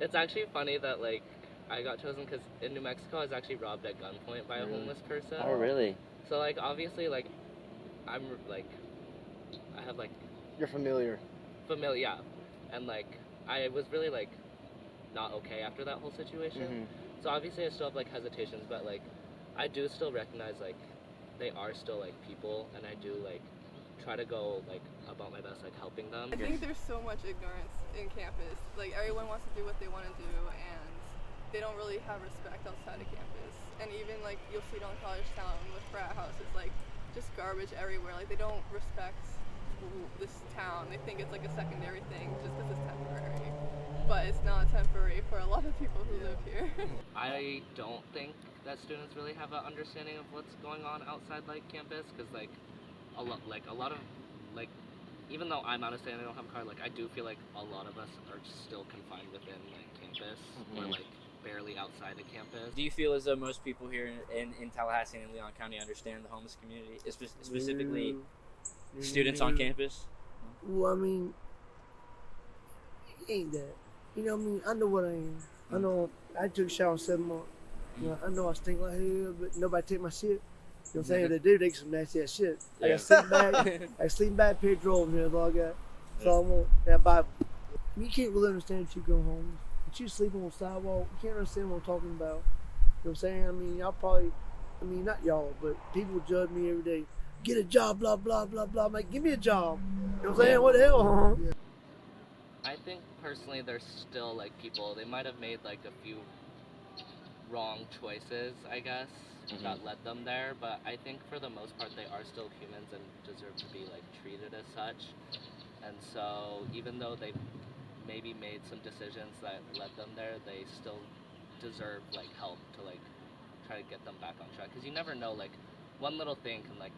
It's actually funny that like I got chosen because in New Mexico I was actually robbed at gunpoint by a homeless person. Oh, really? So like obviously like I'm like I have like You're familiar. familiar, yeah, and like I was really like not okay after that whole situation. Mm-hmm. So obviously I still have like hesitations, but like I do still recognize like they are still like people, and I do like try to go like about my best like helping them. I think there's so much ignorance in campus. Like everyone wants to do what they want to do, and they don't really have respect outside of campus. And even like you'll see it on College Town with frat houses, like just garbage everywhere. Like they don't respect this town. They think it's like a secondary thing just because it's temporary. But it's not temporary for a lot of people who live here. I don't think that students really have an understanding of what's going on outside like campus, because like a lot of like even though I'm out of state and I don't have a car, like I do feel like a lot of us are still confined within like campus or like barely outside of campus. Do you feel as though most people here in Tallahassee and Leon County understand the homeless community, specifically students on campus? Well, I mean, it ain't that. You know what I mean? I know what I am. I know I took a shower in 7 months. You know, I know I stink like hell, but nobody take my shit. You know what I'm saying? If they do, they get some nasty ass shit. I got sleeping bag, I sleeping bag, pair of drawers in here, that's all I got. That's all I want. And a Bible. You can't really understand if you go home. But you sleeping on the sidewalk, you can't understand what I'm talking about. You know what I'm saying? I mean, y'all probably, I mean, not y'all, but people judge me every day. Get a job, blah, blah, blah, blah. I'm like, give me a job. You know what I'm saying? What the hell, huh? I think personally there's still like people, they might have made like a few wrong choices, I guess, that led them there, but I think for the most part they are still humans and deserve to be like treated as such. And so even though they maybe made some decisions that led them there, they still deserve like help to like try to get them back on track, because you never know, like one little thing can like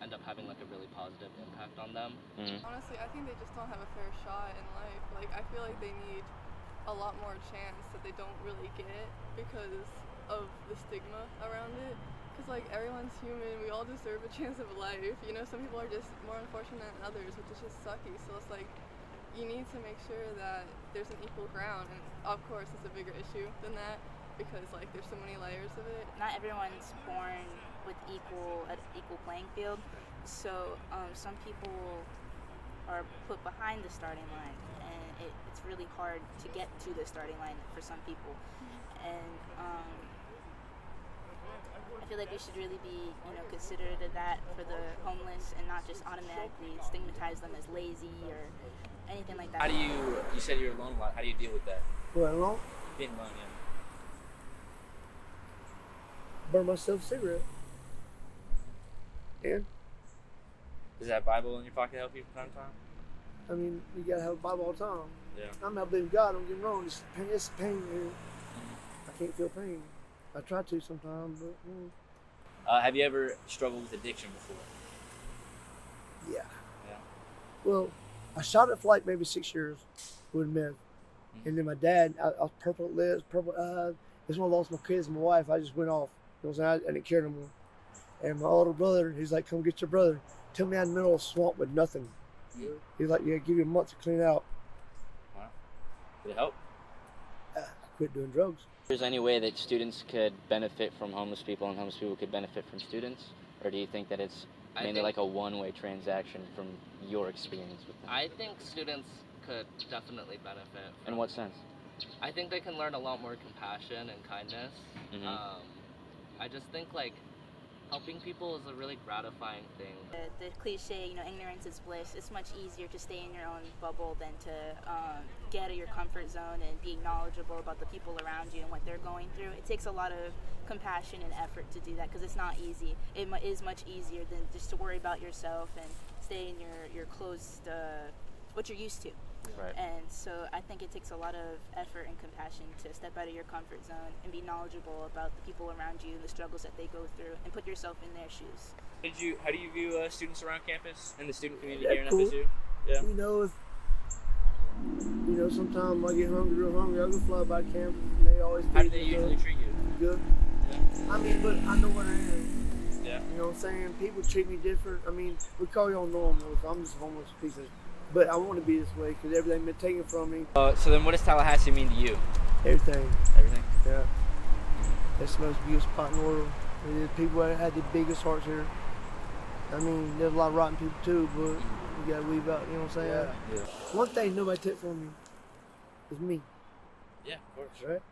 end up having like a really positive impact on them. Honestly, I think they just don't have a fair shot in life. Like, I feel like they need a lot more chance that they don't really get because of the stigma around it. Because, like, everyone's human. We all deserve a chance of life. You know, some people are just more unfortunate than others, which is just sucky. So it's like, you need to make sure that there's an equal ground. And, of course, it's a bigger issue than that because, like, there's so many layers of it. Not everyone's born with equal playing field, so some people are put behind the starting line, and it's really hard to get to the starting line for some people. And I feel like we should really be, considerate of that for the homeless, and not just automatically stigmatize them as lazy or anything like that. How do you said you're alone a lot, how do you deal with that? What, alone? Being alone, yeah. Burn myself a cigarette. And, Does that Bible in your pocket help you from time to time? I mean, you gotta have a Bible all the time. Yeah. I'm not believing God, don't get me wrong. It's pain here. I can't feel pain. I try to sometimes, but Have you ever struggled with addiction before? yeah. Yeah. Well, I shot it for like maybe 6 years with meth. And then my dad, I was purple lips, purple eyes. This one I lost my kids and my wife. I just went off. You know what I'm saying? I didn't care no more. And my older brother, he's like, come get your brother. Took me out in the middle of a swamp with nothing. He's like, yeah, give you a month to clean out. Wow. Did it help? I quit doing drugs. Is there any way that students could benefit from homeless people and homeless people could benefit from students? Or do you think that it's mainly like a one-way transaction from your experience with them? I think students could definitely benefit. In what sense? I think they can learn a lot more compassion and kindness. I just think like helping people is a really gratifying thing. The cliche, ignorance is bliss. It's much easier to stay in your own bubble than to get out of your comfort zone and be knowledgeable about the people around you and what they're going through. It takes a lot of compassion and effort to do that because it's not easy. It is much easier than just to worry about yourself and stay in your closed, what you're used to. Right. And so I think it takes a lot of effort and compassion to step out of your comfort zone and be knowledgeable about the people around you and the struggles that they go through and put yourself in their shoes. How do you view students around campus and the student community They're here in cool. FSU? Yeah. If sometimes I get hungry, real hungry, I go fly by campus and they always How do they usually treat you? good. Yeah. I mean, but I know what I am. Yeah. You know what I'm saying? People treat me different. I mean, we call y'all normal. I'm just a homeless piece of But I want to be this way because everything been taken from me. So then, what does Tallahassee mean to you? Everything. Everything. Yeah. That's the most beautiful spot in the world. There's people that had the biggest hearts here. I mean, there's a lot of rotten people too, but you gotta weave out, you know what I'm saying? Yeah. One thing nobody took from me is me, Yeah, of course. right?